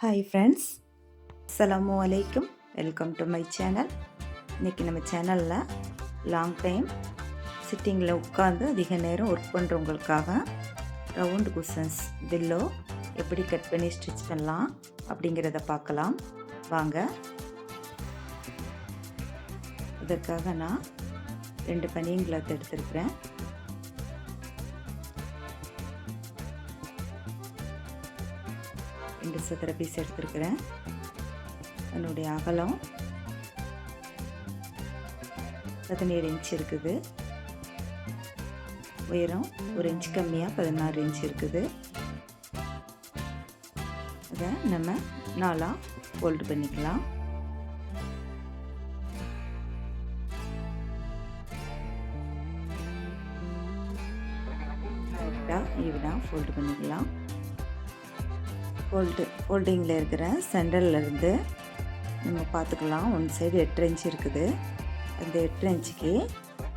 Hi friends, அஸ்ஸலாமு அலைக்கும். Welcome to my channel. இன்றைக்கி நம்ம சேனலில் லாங் டைம் சிட்டிங்கில் உட்காந்து அதிக நேரம் ஒர்க் பண்ணுறவங்களுக்காக ரவுண்ட் குஷன்ஸ் பில்லோ எப்படி கட் பண்ணி ஸ்டிச் பண்ணலாம் அப்படிங்கிறத பார்க்கலாம் வாங்க. இதற்காக நான் 2 பனியன் கிளாத் எடுத்துருக்கிறேன். ரெண்டு சதுர பீஸ் எடுத்துருக்கிறேன். என்னுடைய அகலம் 17 இன்ச் இருக்குது. உயரம் 1 இன்ச் கம்மியாக 16 இன்ச் இருக்குது. அதை நம்ம 4 ஃபோல்டு பண்ணிக்கலாம். ஈவனாக ஃபோல்டு பண்ணிக்கலாம். ஃபோல்டிங்கில் இருக்கிற சென்டர்லேருந்து நம்ம பார்த்துக்கலாம். ஒன் சைடு 8 இன்ச் இருக்குது. அந்த 8 இன்ச்சுக்கு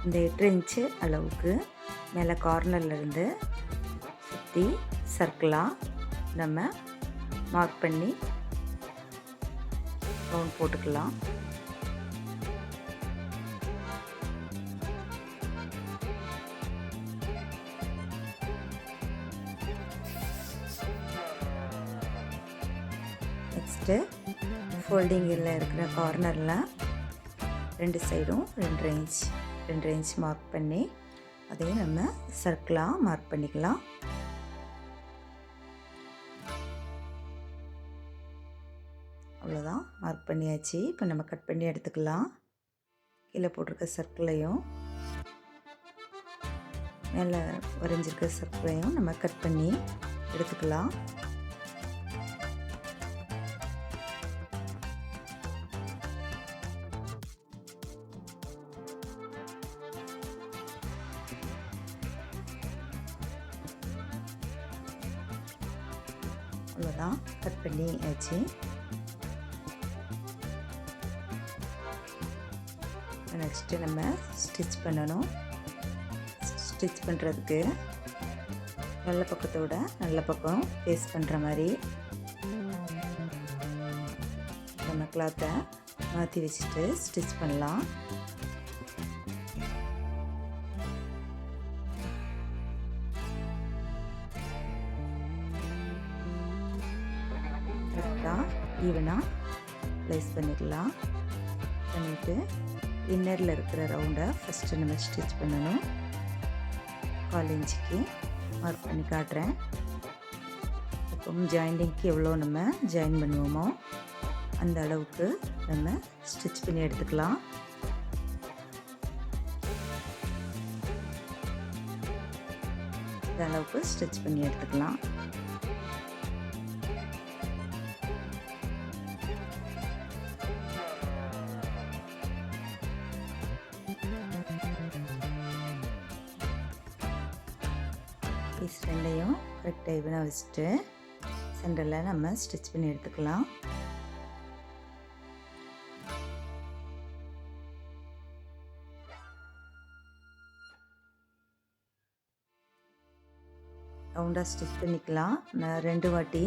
இந்த 8 இன்ச்சு அளவுக்கு மேலே கார்னர்லேருந்து சுற்றி சர்க்கிளாக நம்ம மார்க் பண்ணி ரவுண்ட் போட்டுக்கலாம். நெக்ஸ்ட்டு ஃபோல்டிங்கில் இருக்கிற கார்னரில் 2 சைடும் 2 இன்ச் மார்க் பண்ணி அதையும் நம்ம சர்க்கிளாக மார்க் பண்ணிக்கலாம். அவ்வளோதான், மார்க் பண்ணியாச்சு. இப்போ நம்ம கட் பண்ணி எடுத்துக்கலாம். கீழே போட்டிருக்க சர்க்கிளையும் மேலே வரைஞ்சிருக்க சர்க்கிளையும் நம்ம கட் பண்ணி எடுத்துக்கலாம். அவ்வளோதான், கட் பண்ணி ஆச்சு. நெக்ஸ்ட்டு நம்ம ஸ்டிச் பண்ணணும். ஸ்டிச் பண்ணுறதுக்கு நல்ல பக்கத்தோட நல்ல பக்கம் ஃபேஸ் பண்ணுற மாதிரி நம்ம கிளாத்தை மாற்றி வச்சுட்டு ஸ்டிச் பண்ணலாம். ஈவனாக ப்ளேஸ் பண்ணிக்கலாம். பண்ணிவிட்டு இன்னரில் இருக்கிற ரவுண்டை ஃபஸ்ட்டு நம்ம ஸ்டிச் பண்ணணும். 1/4 இன்ச்சுக்கு மார்க் பண்ணி காட்டுறேன். இப்போ ஜாயிண்டிங்க்கு எவ்வளோ நம்ம ஜாயின் பண்ணுவோமோ அந்த அளவுக்கு நம்ம ஸ்டிச் பண்ணி எடுத்துக்கலாம். இந்த அளவுக்கு ஸ்டிச் பண்ணி எடுத்துக்கலாம். பீஸ் ரெண்டையும் கரெக்டாக ஈவனாக வச்சுட்டு சென்டரில் நம்ம ஸ்டிச் பண்ணி எடுத்துக்கலாம். ரவுண்டாக ஸ்டிச் பண்ணிக்கலாம். நான் 2 வாட்டி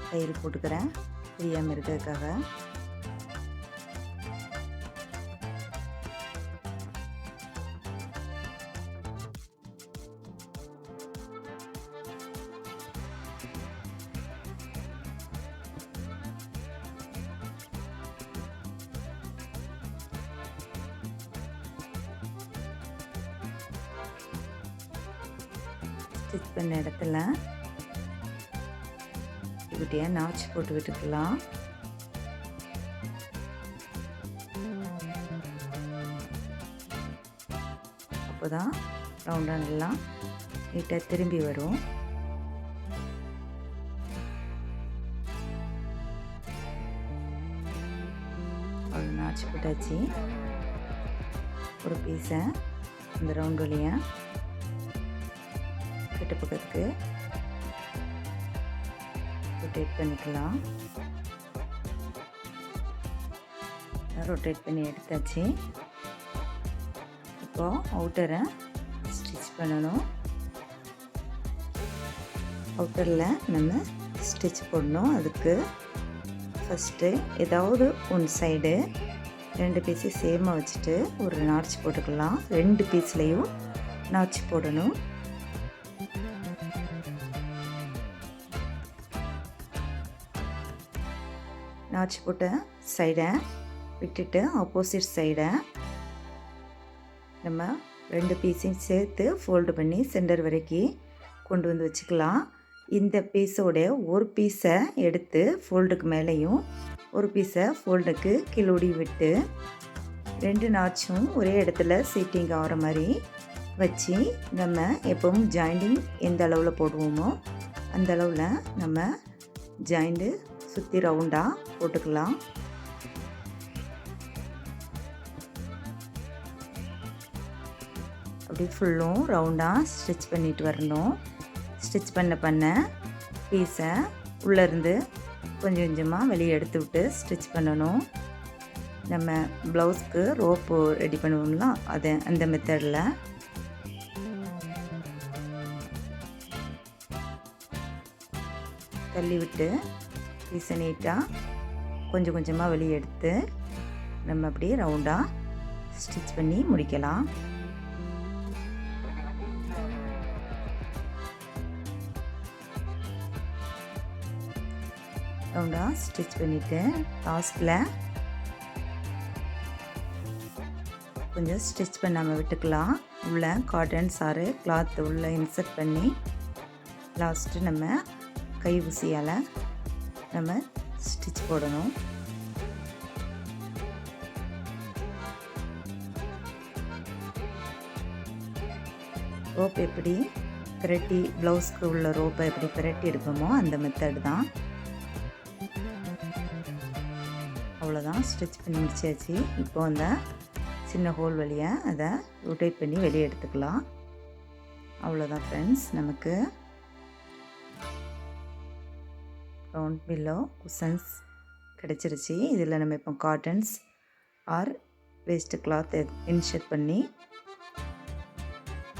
தையல் போட்டுக்கிறேன் தெரியாமல் இருக்கிறதுக்காக. ஸ்டிச் பண்ண இடத்துல இப்படியாக நாச்சு போட்டு விட்டுக்கலாம். அப்போ தான் ரவுண்டாக நல்லா நீட்டாக திரும்பி வரும். அவ்வளோ நாச்சு போட்டாச்சு. ஒரு பீஸை இந்த ரவுண்ட் வழியாக கிட்ட பக்கத்துக்கு ரொட்டேட் பண்ணிக்கலாம். ரொட்டேட் பண்ணி எடுத்தாச்சு. இப்போது அவுட்டரை ஸ்டிச் பண்ணணும். அவுட்டரில் நம்ம ஸ்டிச் போடணும். அதுக்கு ஃபஸ்ட்டு ஏதாவது ஒன் சைடு 2 பீஸையும் சேமாக வச்சுட்டு ஒரு நாட்ச் போட்டுக்கலாம். 2 பீஸ்லேயும் நாட்ச் போடணும். நாட்ச் போட்ட சைடை விட்டுட்டு ஆப்போசிட் சைடை நம்ம 2 பீஸையும் சேர்த்து ஃபோல்டு பண்ணி சென்டர் வரைக்கும் கொண்டு வந்து வச்சுக்கலாம். இந்த பீஸோட ஒரு பீஸை எடுத்து ஃபோல்டுக்கு மேலேயும் ஒரு பீஸை ஃபோல்டுக்கு கீழோடி விட்டு 2 நாட்சும் ஒரே இடத்துல சீட்டிங் ஆகிற மாதிரி வச்சு நம்ம எப்பவும் ஜாயிண்டிங் எந்த அளவில் போடுவோமோ அந்த அளவில் நம்ம ஜாயிண்ட்டு சுற்றி ரவுண்டாக போட்டுக்கலாம். அப்படி ஃபுல்லும் ரவுண்டாக ஸ்டிச் பண்ணிட்டு வரணும். ஸ்டிச் பண்ண பீஸை உள்ளேருந்து கொஞ்சம் கொஞ்சமாக வெளியே எடுத்து விட்டு ஸ்டிச் பண்ணணும். நம்ம ப்ளவுஸ்க்கு ரோப்பு ரெடி பண்ணுவோம்ல அந்த மெத்தடில் தள்ளி விட்டு பீஸை நீட்டாக கொஞ்சம் கொஞ்சமாக வெளியே எடுத்து நம்ம அப்படியே ரவுண்டாக ஸ்டிச் பண்ணி முடிக்கலாம். ரவுண்டாக ஸ்டிச் பண்ணிவிட்டு லாஸ்ட்டில் கொஞ்சம் ஸ்டிச் பண்ணாமல் விட்டுக்கலாம். உள்ளே காட்டன் சாரு கிளாத்து உள்ளே இன்சர்ட் பண்ணி லாஸ்ட்டு நம்ம கை ஊசியால் நம்ம ஸ்டிச் போடணும். ரோப் எப்படி பிரட்டி ப்ளவுஸ்க்கு உள்ள ரோப்பை எப்படி பிரட்டி எடுப்போமோ அந்த மெத்தட் தான். அவ்வளோதான், ஸ்டிச் பண்ணி முடிச்சாச்சு. இப்போ அந்த சின்ன ஹோல் வழியாக அதை ரொட்டேட் பண்ணி வெளியே எடுத்துக்கலாம். அவ்வளோதான் ஃப்ரெண்ட்ஸ், நமக்கு ரவுண்ட் பில்லோ குஷன்ஸ் கிடச்சிருச்சு. இதில் நம்ம இப்போ cottons or waste cloth insert பண்ணி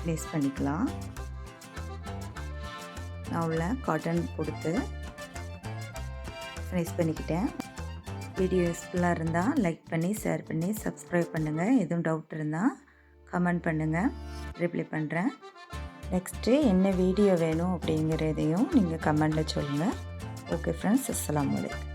ப்ளேஸ் பண்ணிக்கலாம். நான் உள்ள காட்டன் கொடுத்து ஃபினிஷ் பண்ணிக்கிட்டேன். வீடியோ யூஸ்ஃபுல்லாக இருந்தால் லைக் பண்ணி ஷேர் பண்ணி சப்ஸ்கிரைப் பண்ணுங்கள். எதுவும் டவுட் இருந்தால் கமெண்ட் பண்ணுங்கள், ரிப்ளை பண்ணுறேன். நெக்ஸ்ட்டு என்ன வீடியோ வேணும் அப்படிங்கிறதையும் நீங்கள் கமெண்டில் சொல்லுங்கள். ஓகே ஃப்ரெண்ட்ஸ், அஸ்ஸலாமு அலைக்கும்.